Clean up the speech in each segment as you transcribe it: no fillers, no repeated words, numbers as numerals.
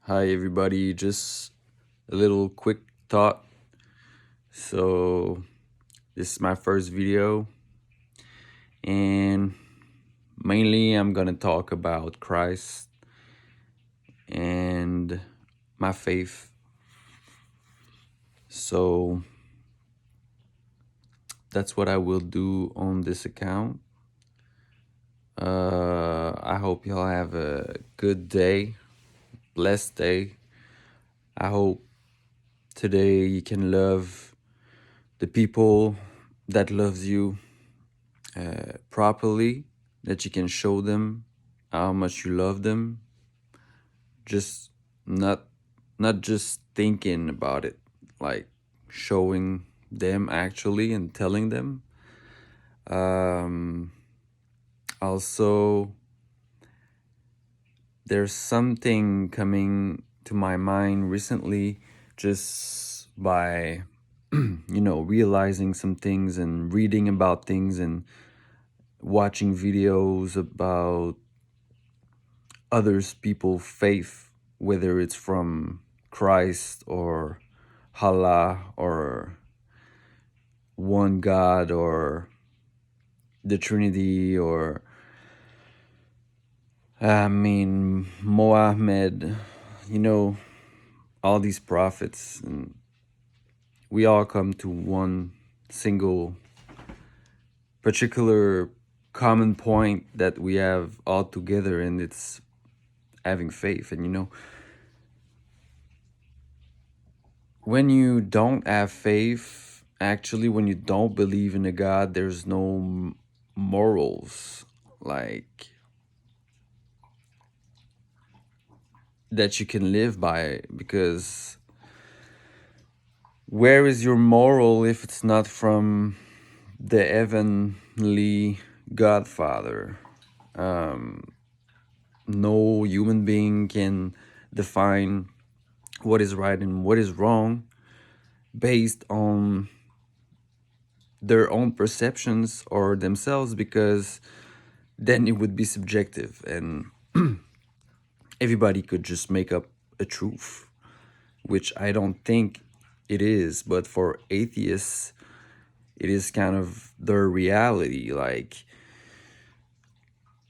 Hi, everybody. Just a little quick thought. So, this is my first video, and mainly I'm gonna talk about Christ and my faith. So, that's what I will do on this account. I hope y'all have a good day, blessed day. I hope today you can love the people that loves you properly, that you can show them how much you love them, just not just thinking about it, like showing them actually and telling them. um Also, there's something coming to my mind recently, just by realizing some things and reading about things and watching videos about others people faith, whether it's from Christ or Allah or one God or the Trinity, or Mohammed, all these prophets, and we all come to one single particular common point that we have all together, and it's having faith. And when you don't have faith, actually, when you don't believe in a God, there's no morals, like, that you can live by. Because where is your moral if it's not from the heavenly Godfather? No human being can define what is right and what is wrong based on their own perceptions or themselves, because then it would be subjective, and everybody could just make up a truth, which I don't think it is. But for atheists, it is kind of their reality. Like,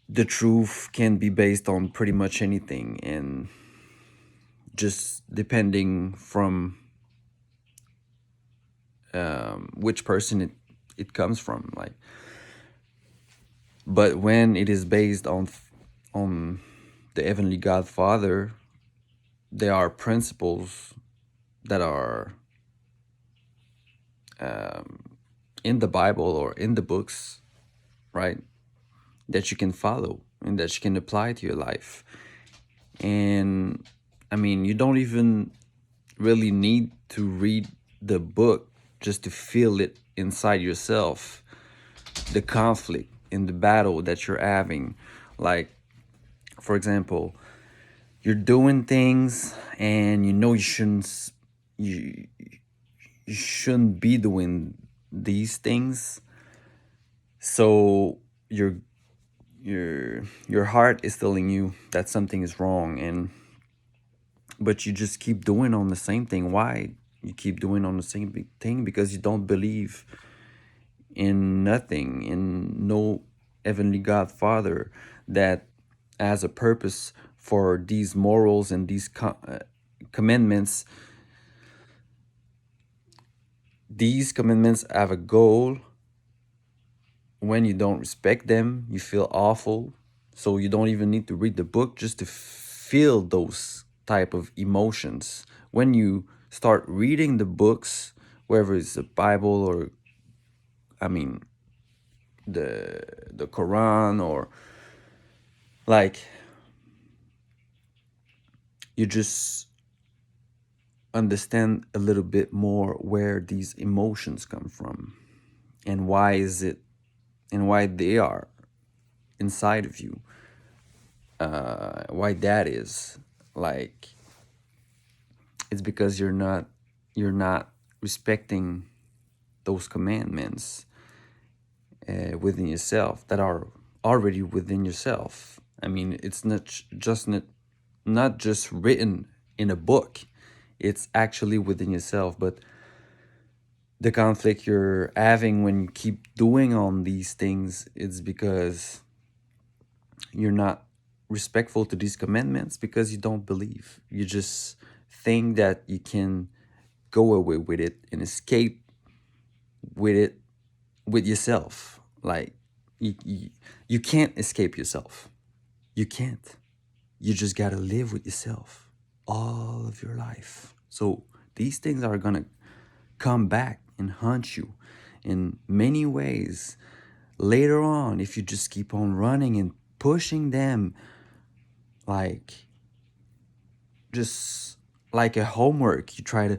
the truth can be based on pretty much anything, and just depending from which person it comes from. Like, but when it is based on the heavenly Godfather, there are principles that are in the Bible or in the books, right? That you can follow and that you can apply to your life. And you don't even really need to read the book just to feel it inside yourself, the conflict in the battle that you're having. Like, for example, you're doing things and you shouldn't be doing these things. So your heart is telling you that something is wrong, but you just keep doing on the same thing. Why you keep doing on the same thing? Because you don't believe in nothing, in no heavenly Godfather that has a purpose for these morals and these commandments. These commandments have a goal. When you don't respect them, you feel awful. So you don't even need to read the book just to feel those type of emotions. When you start reading the books, whether it's the Bible or the Quran, or like, you just understand a little bit more where these emotions come from, and why is it, and why they are inside of you, why that is. Like, it's because you're not respecting those commandments within yourself, that are already within yourself. It's not just written in a book. It's actually within yourself. But the conflict you're having when you keep doing on these things, it's because you're not respectful to these commandments, because you don't believe. You just think that you can go away with it and escape with it with yourself. Like you can't escape yourself. You can't. You just gotta live with yourself all of your life. So these things are gonna come back and haunt you in many ways later on if you just keep on running and pushing them, like just like a homework. You try to,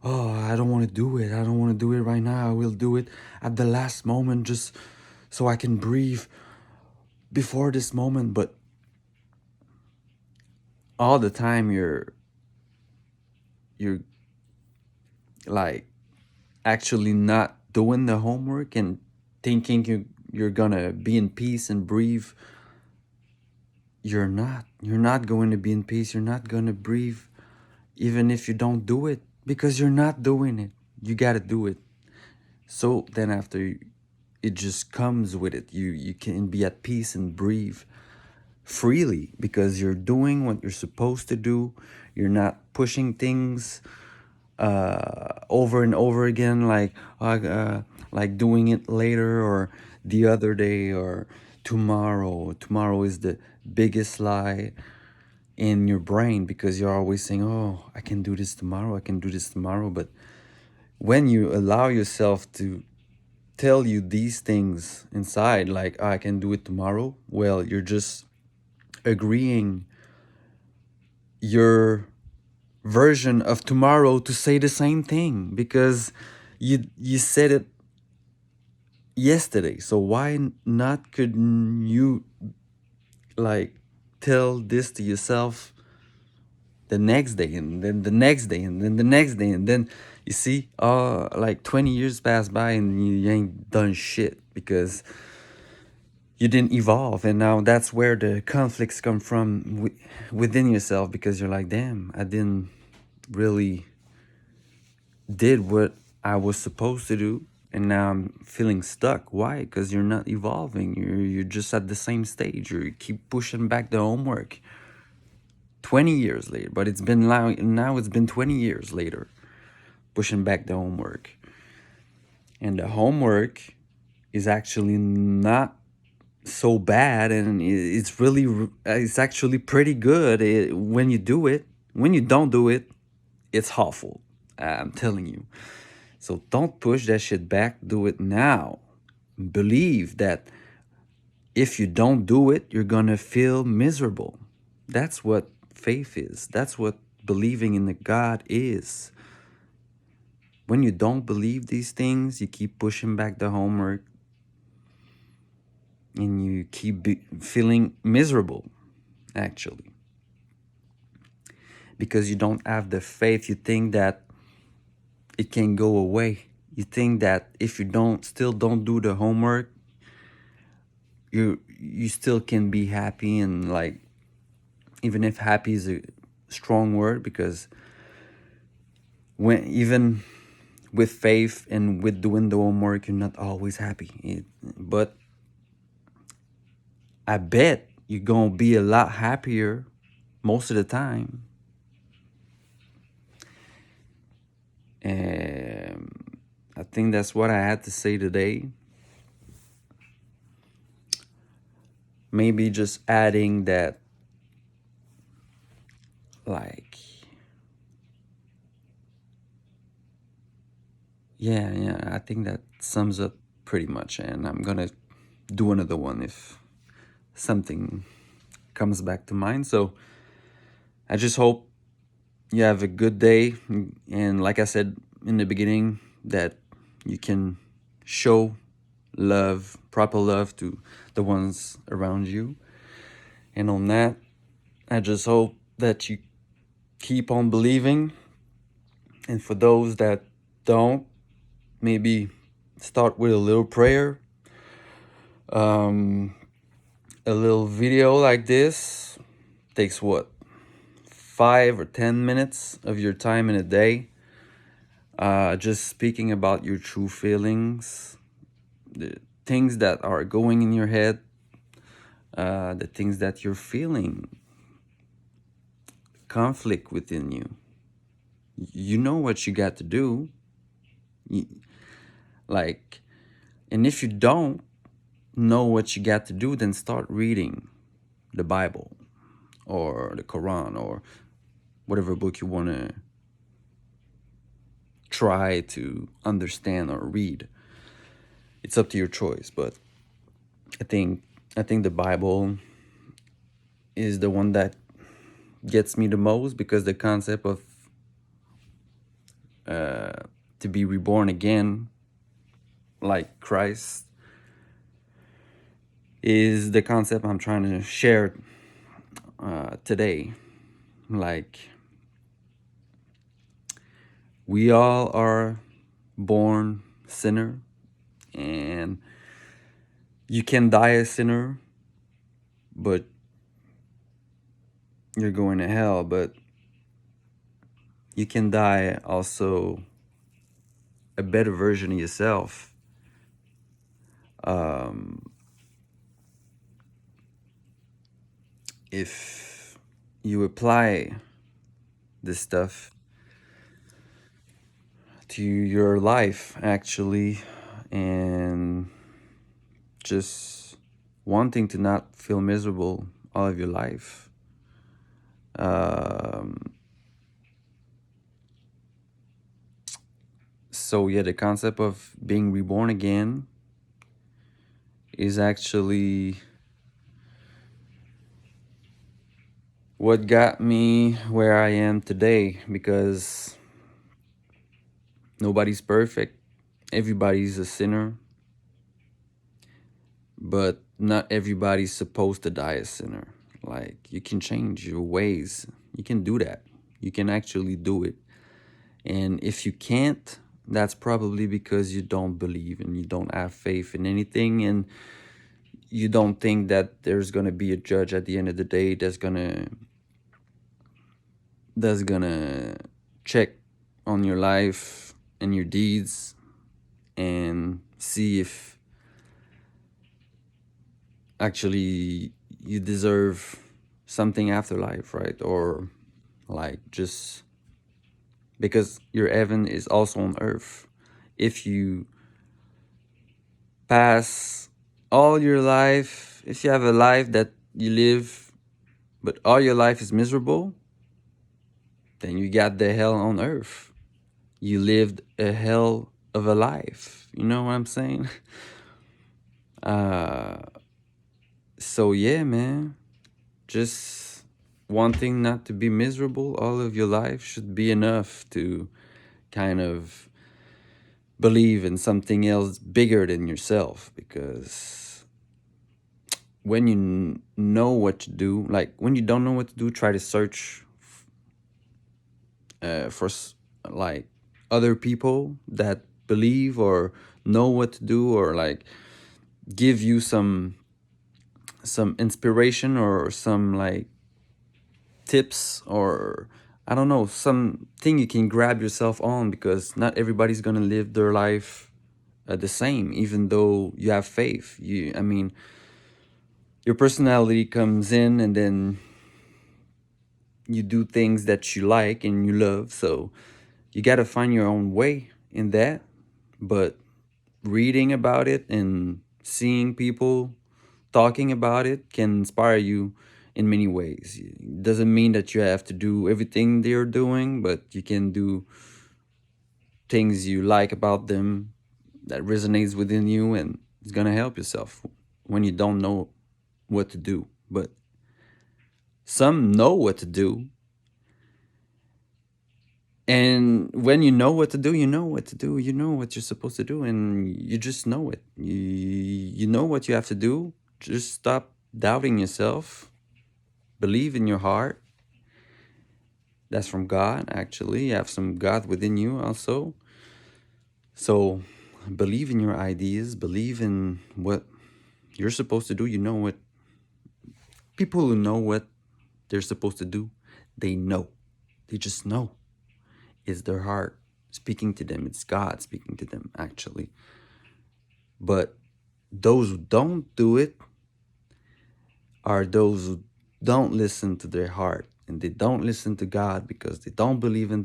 oh, I don't want to do it. I don't want to do it right now. I will do it at the last moment just so I can breathe before this moment. But all the time you're like actually not doing the homework and thinking you're gonna be in peace and breathe. You're not going to be in peace. You're not gonna breathe even if you don't do it, because you're not doing it. You gotta do it. So then after, it just comes with it. You can be at peace and breathe freely because you're doing what you're supposed to do. You're not pushing things over and over again, like doing it later or the other day or tomorrow. Tomorrow is the biggest lie in your brain, because you're always saying, oh, I can do this tomorrow, I can do this tomorrow. But when you allow yourself to tell you these things inside, like, "Oh, I can do it tomorrow," well, you're just agreeing your version of tomorrow to say the same thing, because you said it yesterday. So why not couldn't you like tell this to yourself the next day, and then the next day, and then the next day, and then you see, like 20 years pass by and you ain't done shit because you didn't evolve. And now that's where the conflicts come from within yourself, because you're like, damn, I didn't really did what I was supposed to do, and now I'm feeling stuck. Why? Because you're not evolving. You're just at the same stage. You keep pushing back the homework. 20 years later, but it's been now it's been 20 years later, pushing back the homework. And the homework is actually not so bad, and it's really, it's actually pretty good when you do it. When you don't do it, it's awful. I'm telling you. So don't push that shit back. Do it now. Believe that if you don't do it, you're gonna feel miserable. That's what faith is. That's what believing in the God is. When you don't believe these things, you keep pushing back the homework and you keep feeling miserable, actually. Because you don't have the faith. You think that it can go away. You think that if you still don't do the homework, you still can be happy. And like, even if happy is a strong word, because even with faith and with doing the homework, you're not always happy. But I bet you're gonna be a lot happier most of the time. And I think that's what I had to say today. Maybe just adding that, like, yeah, I think that sums up pretty much. And I'm gonna do another one if something comes back to mind. So I just hope you have a good day. And like I said in the beginning, that you can show love, proper love, to the ones around you. And on that, I just hope that you keep on believing. And for those that don't, maybe start with a little prayer, a little video like this. Takes what, 5 or 10 minutes of your time in a day, just speaking about your true feelings, the things that are going in your head, the things that you're feeling, conflict within you. You know what you got to do. Y- Like, and if you don't know what you got to do, then start reading the Bible or the Quran or whatever book you want to try to understand or read. It's up to your choice, but I think I think the Bible is the one that gets me the most, because the concept of to be reborn again like Christ is the concept I'm trying to share today. Like, we all are born sinner, and you can die a sinner, but you're going to hell. But you can die also a better version of yourself. If you apply this stuff to your life, actually, and just wanting to not feel miserable all of your life. So yeah, the concept of being reborn again is actually what got me where I am today, because nobody's perfect. Everybody's a sinner, but not everybody's supposed to die a sinner. Like, you can change your ways. You can do that. You can actually do it. And if you can't, that's probably because you don't believe and you don't have faith in anything, and you don't think that there's gonna be a judge at the end of the day that's gonna check on your life and your deeds and see if actually you deserve something after life, right? Or like, just because your heaven is also on earth. If you pass all your life, if you have a life that you live, but all your life is miserable, then you got the hell on earth. You lived a hell of a life. You know what I'm saying? Uh, so yeah, man. Just wanting not to be miserable all of your life should be enough to kind of believe in something else bigger than yourself. Because when you know what to do, like when you don't know what to do, try to search for like other people that believe or know what to do, or like give you some inspiration or some like tips, or I don't know, something you can grab yourself on, because not everybody's gonna live their life the same, even though you have faith. I mean, your personality comes in, and then you do things that you like and you love. So you got to find your own way in that. But reading about it and seeing people talking about it can inspire you in many ways. It doesn't mean that you have to do everything they're doing, but you can do things you like about them that resonates within you, and it's gonna help yourself when you don't know what to do. But some know what to do, and when you know what to do, you know what to do. You know what you're supposed to do, and you just know it. You know what you have to do. Just stop doubting yourself. Believe in your heart. That's from God, actually. You have some God within you also. So believe in your ideas. Believe in what you're supposed to do. You know what people who know what they're supposed to do, They know. They just know. It's their heart speaking to them. It's God speaking to them, actually. But those who don't do it are those who don't listen to their heart, and they don't listen to God because they don't believe in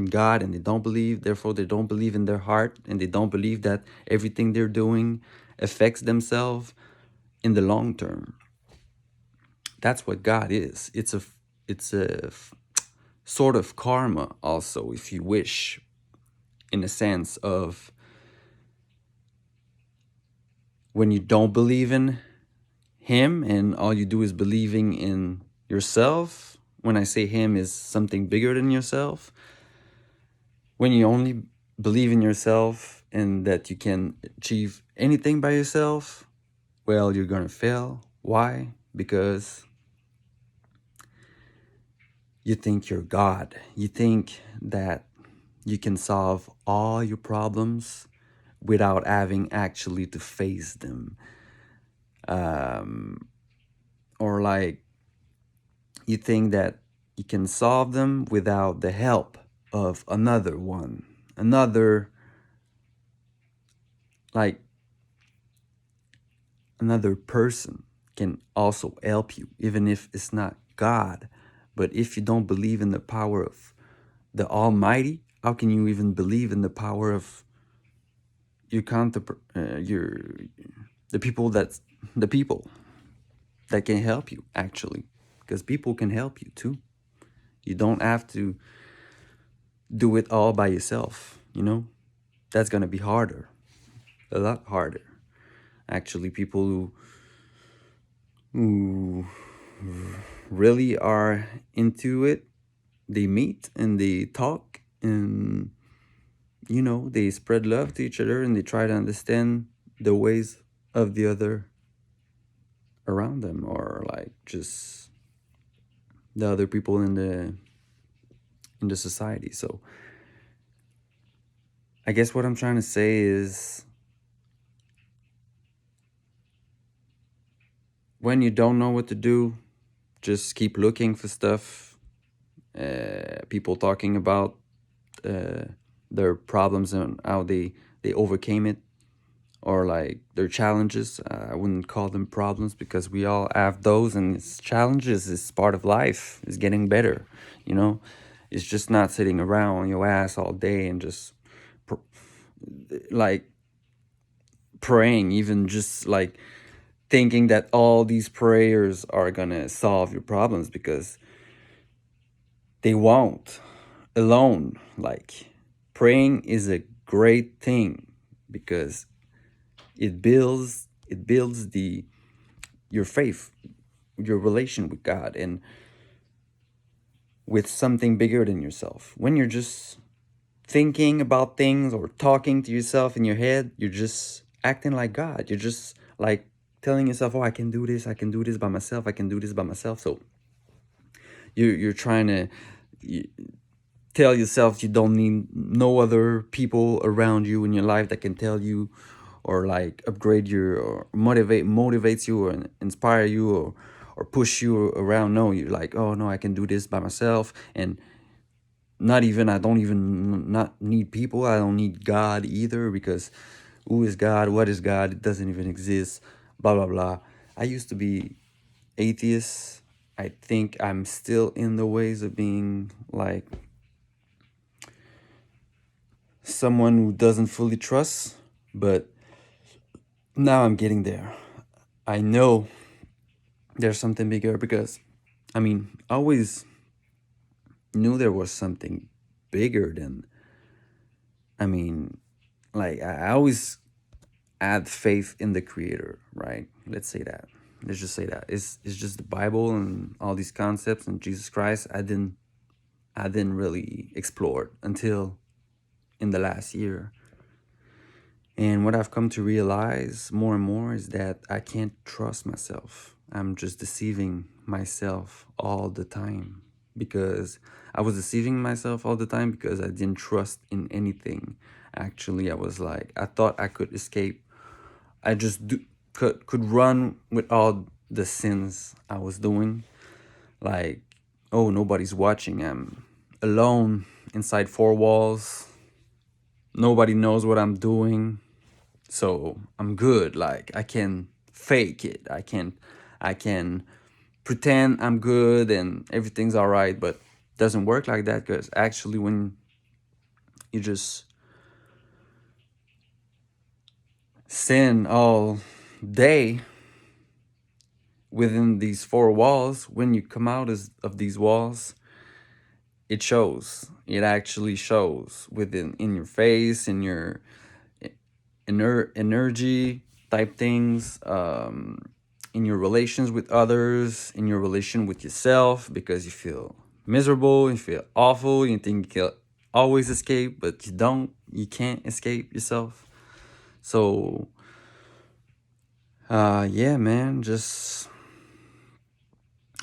God, and they don't believe, therefore they don't believe in their heart, and they don't believe that everything they're doing affects themselves in the long term. That's what God is. It's a sort of karma also, if you wish, in a sense of when you don't believe in him and all you do is believing in yourself. When I say him is something bigger than yourself, when you only believe in yourself and that you can achieve anything by yourself, well, you're gonna fail. Why? Because you think you're God. You think that you can solve all your problems without having actually to face them. Or like you think that you can solve them without the help of another one. Another, like, another person can also help you, even if it's not God. But if you don't believe in the power of the Almighty, how can you even believe in the power of your your the people that can help you actually? Because people can help you too. You don't have to do it all by yourself. That's gonna be harder, a lot harder. Actually, people who really are into it, they meet and they talk, and they spread love to each other, and they try to understand the ways of the other around them, or like just the other people in the society. So I guess what I'm trying to say is, when you don't know what to do, just keep looking for stuff, people talking about uh, their problems and how they overcame it, or like their challenges. I wouldn't call them problems because we all have those, and it's challenges is part of life. It's getting better, you know. It's just not sitting around on your ass all day and just like praying, even just like thinking that all these prayers are gonna solve your problems, because they won't alone. Like, praying is a great thing because it builds your faith, your relation with God, and with something bigger than yourself. When you're just thinking about things or talking to yourself in your head, you're just acting like God. You're just like telling yourself, "Oh, I can do this. I can do this by myself. I can do this by myself." So you're trying to tell yourself you don't need no other people around you in your life that can tell you, or like upgrade you, or motivates you, or inspire you, or push you around. No, you're like, "Oh no, I can do this by myself." And I don't even not need people. I don't need God either, because who is God? What is God? It doesn't even exist. Blah blah blah. I used to be atheist. I think I'm still in the ways of being like someone who doesn't fully trust, but now I'm getting there. I know there's something bigger, because I always knew there was something bigger than, I mean, like I always had faith in the creator, right? Let's say that. Let's just say that. It's just the Bible and all these concepts and Jesus Christ. I didn't really explore until in the last year. And what I've come to realize more and more is that I can't trust myself. I'm just deceiving myself all the time, because I was deceiving myself all the time because I didn't trust in anything. Actually, I was like, I thought I could escape. I just could run with all the sins I was doing. Like, oh, nobody's watching. I'm alone inside four walls. Nobody knows what I'm doing. So I'm good. Like I can fake it. I can pretend I'm good and everything's all right, but doesn't work like that because actually when you just sin all day within these four walls, when you come out of these walls, it shows. It actually shows within in your face, in your energy type things, in your relations with others, in your relation with yourself, because you feel miserable, you feel awful, you think you can always escape, but you don't. You can't escape yourself. So, yeah, man, just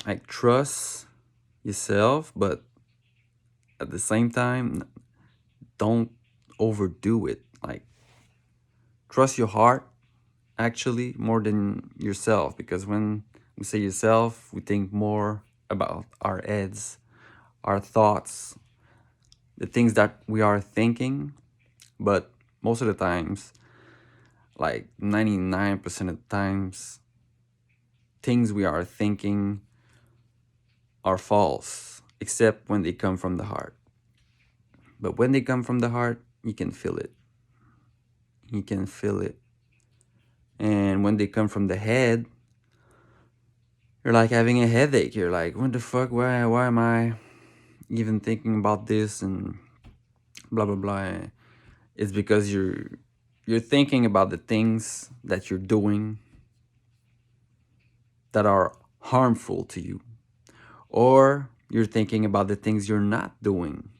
like trust yourself, but at the same time, don't overdo it. Like trust your heart actually more than yourself, because when we say yourself, we think more about our heads, our thoughts, the things that we are thinking. But most of the times, like 99% of the times, things we are thinking are false, except when they come from the heart. But when they come from the heart, you can feel it. You can feel it. And when they come from the head, you're like having a headache. You're like, what the fuck? Why am I even thinking about this and blah blah blah? It's because you're thinking about the things that you're doing that are harmful to you, or you're thinking about the things you're not doing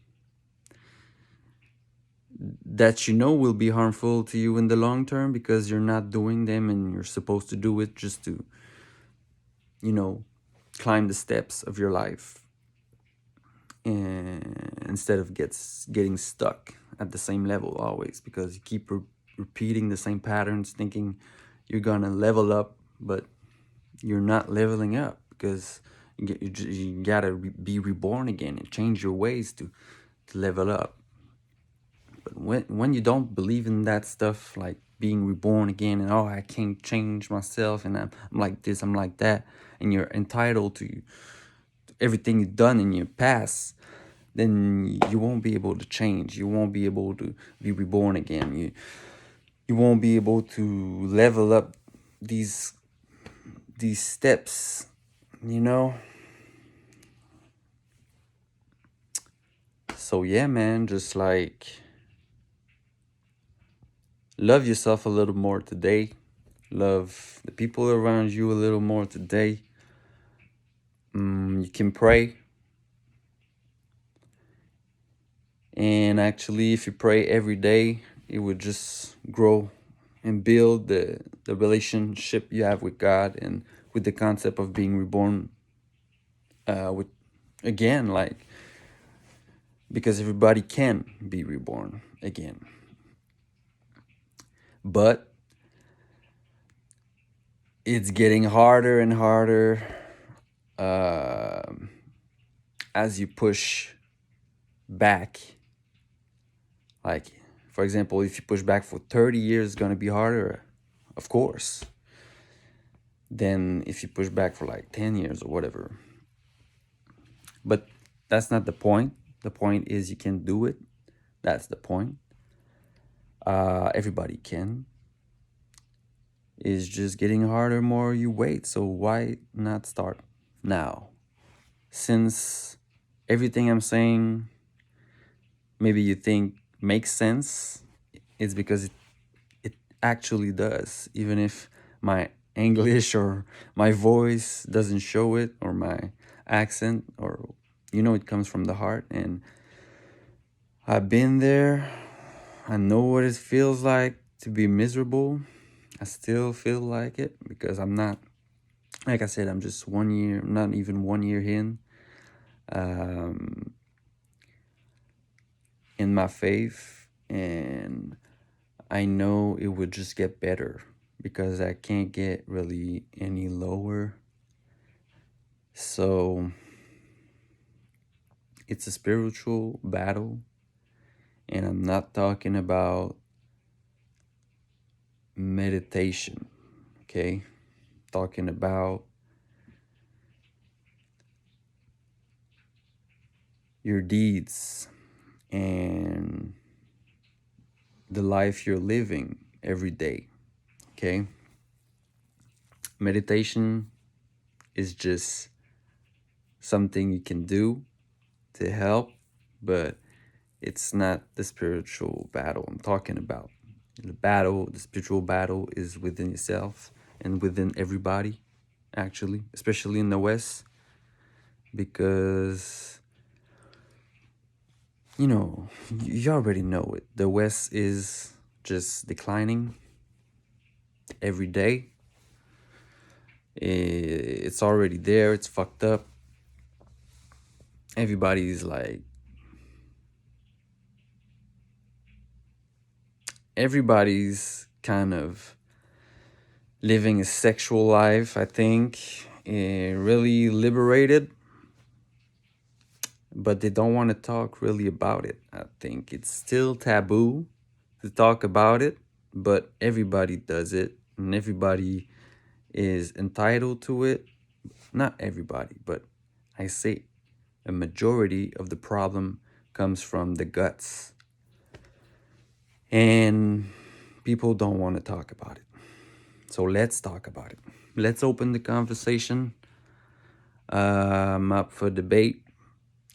that you know will be harmful to you in the long term because you're not doing them and you're supposed to do it just to, you know, climb the steps of your life, and instead of getting stuck at the same level always because you keep repeating the same patterns thinking you're gonna level up, but you're not leveling up because you gotta be reborn again and change your ways to level up. But when you don't believe in that stuff, like being reborn again, and oh, I can't change myself, and I'm like this, I'm like that, and you're entitled to everything you've done in your past, then you won't be able to change. You won't be able to be reborn again. You won't be able to level up these steps, you know? So yeah, man, just like love yourself a little more today. Love the people around you a little more today. You can pray. And actually, if you pray every day, it would just grow and build the relationship you have with God and with the concept of being reborn with again, like because everybody can be reborn again. But it's getting harder and harder uh, as you push back. Like, for example, if you push back for 30 years, it's going to be harder, of course, than if you push back for like 10 years or whatever. But that's not the point. The point is you can do it. That's the point. Everybody can. It's just getting harder more you wait. So why not start now? Since everything I'm saying, maybe you think makes sense, it's because it actually does. Even if my English or my voice doesn't show it, or my accent, or it comes from the heart. And I've been there. I know what it feels like to be miserable. I still feel like it because I'm not, like I said, I'm just 1 year, not even 1 year um, in my faith. And I know it would just get better because I can't get really any lower. So It's a spiritual battle, and I'm not talking about meditation, okay? Talking about your deeds and the life you're living every day, okay? Meditation is just something you can do to help, but it's not the spiritual battle I'm talking about. The spiritual battle is within yourself and within everybody, actually, especially in the West, because, you already know it. The West is just declining every day. It's already there. It's fucked up. Everybody's like, everybody's kind of living a sexual life, I think, really liberated, but they don't want to talk really about it. I think it's still taboo to talk about it, but everybody does it, and everybody is entitled to it. Not everybody, but I say a majority of the problem comes from the guts. And people don't want to talk about it. So let's talk about it. Let's open the conversation. I'm up for debate.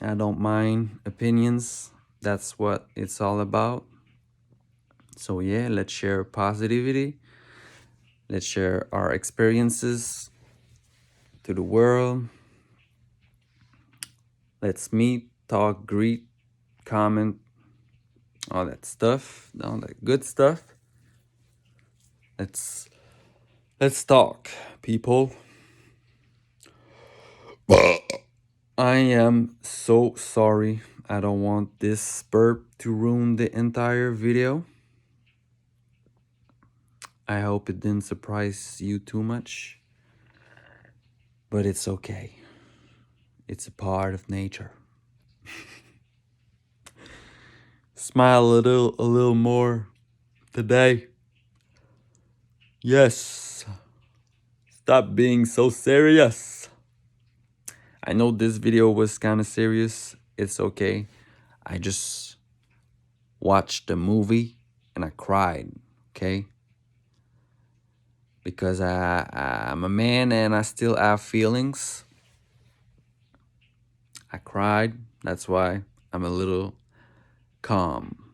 I don't mind opinions. That's what it's all about. So yeah, let's share positivity. Let's share our experiences to the world. Let's meet, talk, greet, comment, all that stuff, all that good stuff. Let's talk, people. I am so sorry. I don't want this burp to ruin the entire video. I hope it didn't surprise you too much. But it's okay. It's a part of nature. Smile a little more today. Yes. Stop being so serious. I know this video was kind of serious. It's okay. I just watched the movie and I cried, okay? Because I'm a man and I still have feelings. I cried. That's why I'm a little calm.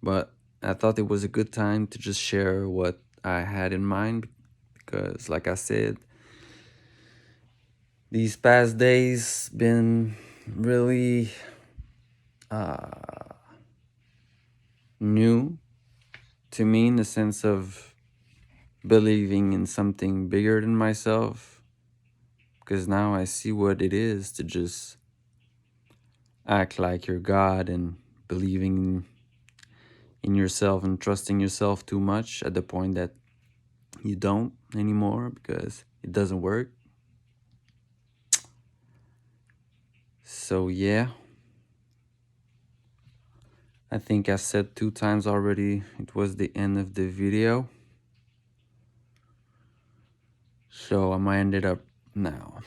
But I thought it was a good time to just share what I had in mind because, like I said, these past days been really new to me in the sense of believing in something bigger than myself, because now I see what it is to just act like you're God and believing in yourself and trusting yourself too much at the point that you don't anymore because it doesn't work. So yeah, I think I said 2 times already it was the end of the video. So I'm gonna end it up now,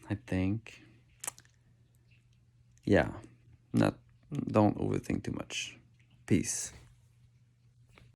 I think. Yeah, don't overthink too much. Peace.